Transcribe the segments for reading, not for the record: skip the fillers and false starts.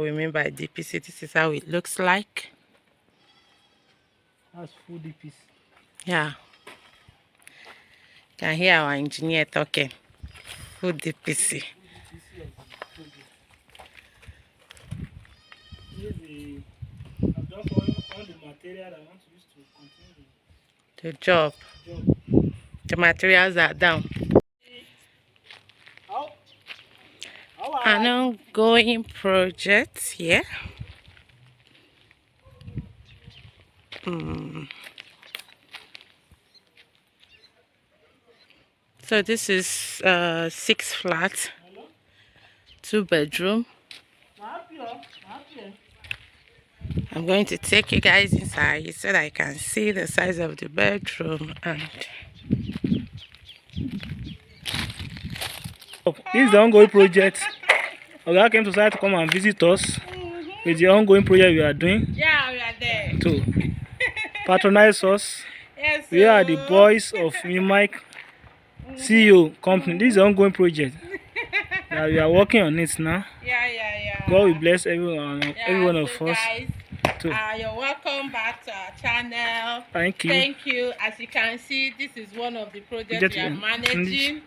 we mean by DPC. This is how it looks like. That's full DPC. Yeah. You can hear our engineer talking. Full DPC. I've done all the material I want to use to continue The job. The materials are down. An ongoing project here. So this is 6 flats, 2 bedroom. I'm going to take you guys inside so that I can see the size of the bedroom. And this is the ongoing project. Oga came to start to come and visit us with the ongoing project we are doing. yeah, we are there. To patronize us. Yes, We are the boys of Mike CEO company. This is the ongoing project that we are working on it now. Yeah. God will bless everyone of us. Guys, you're welcome back to our channel. Thank you. Thank you. As you can see, this is one of the projects we are managing.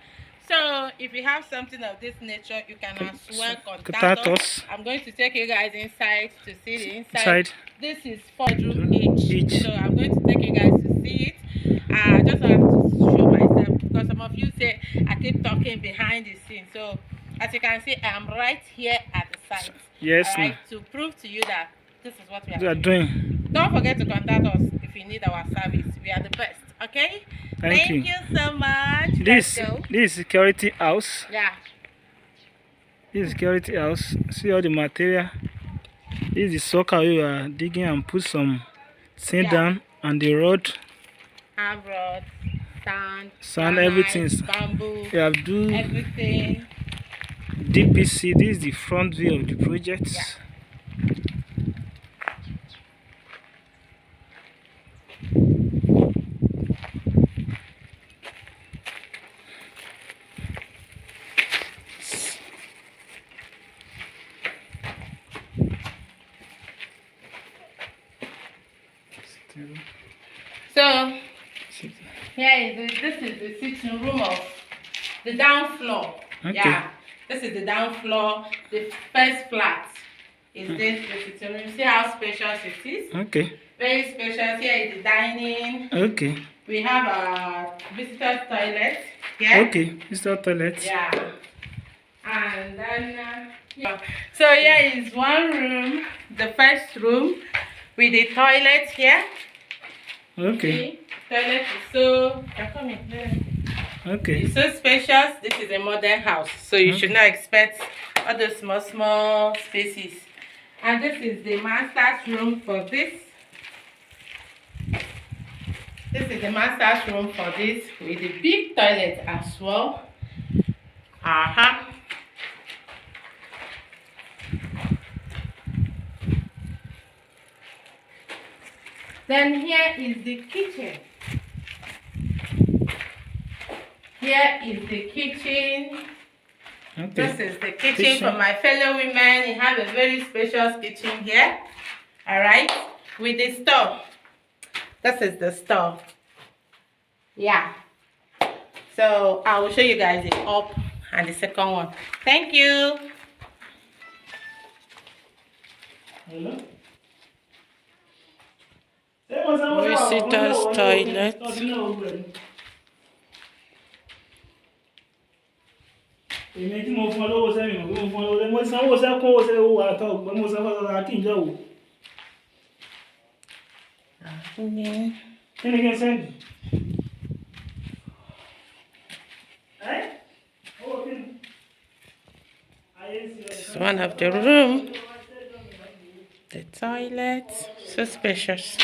So if you have something of this nature, you can as well contact us. I'm going to take you guys inside to see the inside. This is 4 bedroom each. So I'm going to take you guys to see it. I just have to show myself because some of you say I keep talking behind the scenes. So as you can see, I'm right here at the site. Yes, right, to prove to you that this is what we are doing. Don't forget to contact us if you need our service. We are the best. Okay? Thank you so much. This is security house. Yeah. This is security house. See all the material. This is the soccer we are digging and put some sand down and the road. Have rod, sand, everything. Bamboo. We have do everything. DPC. This is the front view of the project. Yeah. So here is this is the sitting room of the down floor. Okay. Yeah, this is the down floor. The first flat is this the sitting room. See how spacious it is. Okay. Very spacious. Here is the dining. Okay. We have a visitor toilet here. Okay, visitor toilet. Yeah. And then yeah. So here is one room, the first room with the toilet here. Okay. See? Toilet is so okay. It's so spacious. This is a modern house, so you should not expect all those small spaces. And this is the master's room for this. This is the master's room for this with the big toilet as well. Then here is the kitchen. Here is the kitchen. Okay. This is the kitchen for my fellow women. You have a very spacious kitchen here. Alright. With the stove. This is the stove. Yeah. So I will show you guys the up and the second one. Thank you. Hello? Visitor's toilet. It's one of the room. The toilet, so spacious.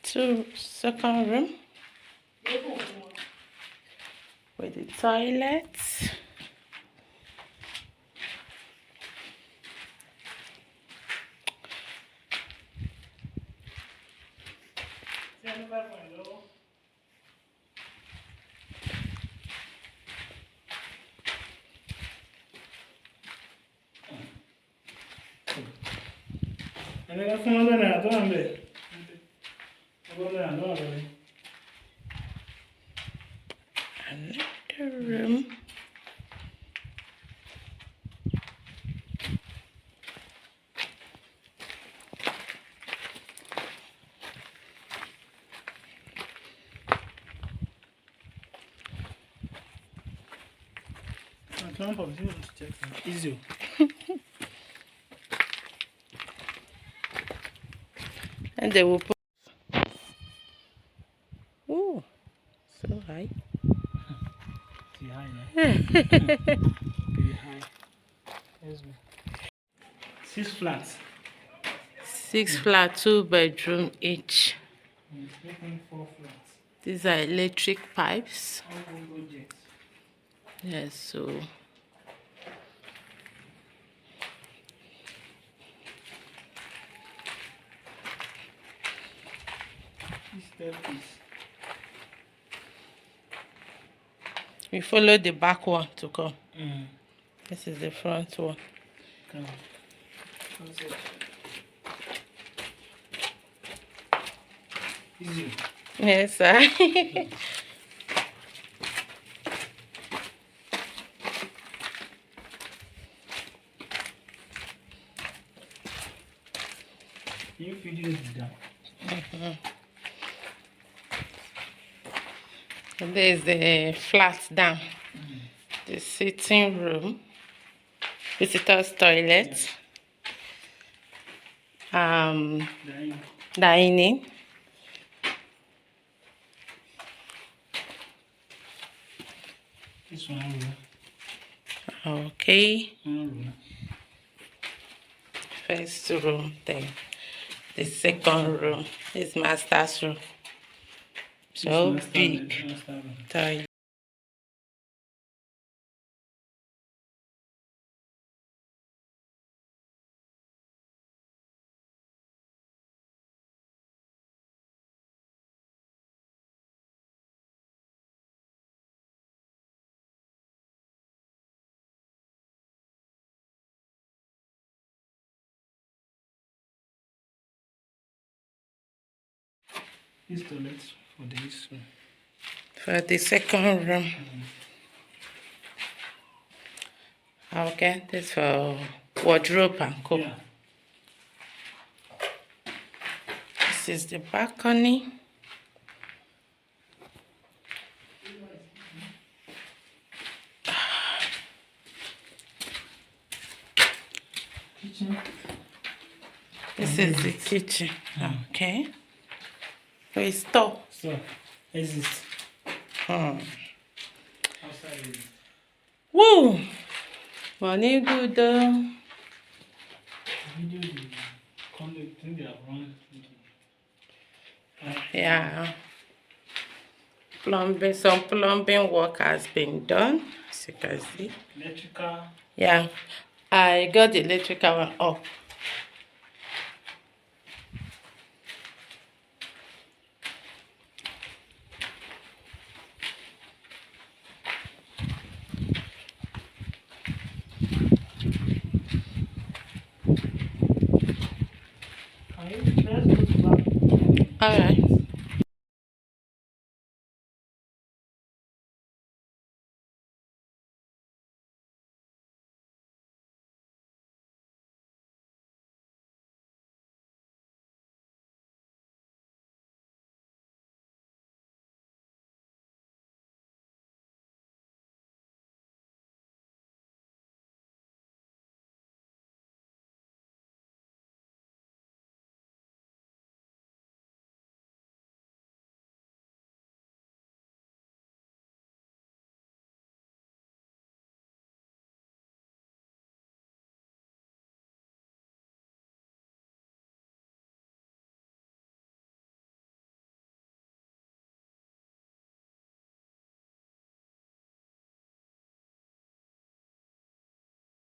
So second room with the toilet. Another room. Easy. And they will put. Oh, so high. Pretty high, man. Pretty high. 6 flats. 6 flat, 2 bedroom each. 4 flats. These are electric pipes. Yes, so we follow the back one to come. This is the front one. Come. Easy. Yes, sir. You video is done. And there's the flat down. The sitting room, visitors toilet, dining. This one room. Okay. Room. First room, then the second room is master's room. So big. Toilet. This toilet for this room. For the second room. Okay, this for wardrobe and cook. Yeah. This is the balcony. Kitchen. This is the kitchen. Okay. For a store. So, exit. Hmm. Outside exit. Woo! Money good. Video the conduit thing they have run. Yeah. Plumbing, some plumbing work has been done, as you can see. Electrical. Yeah. I got the electrical one up. All right.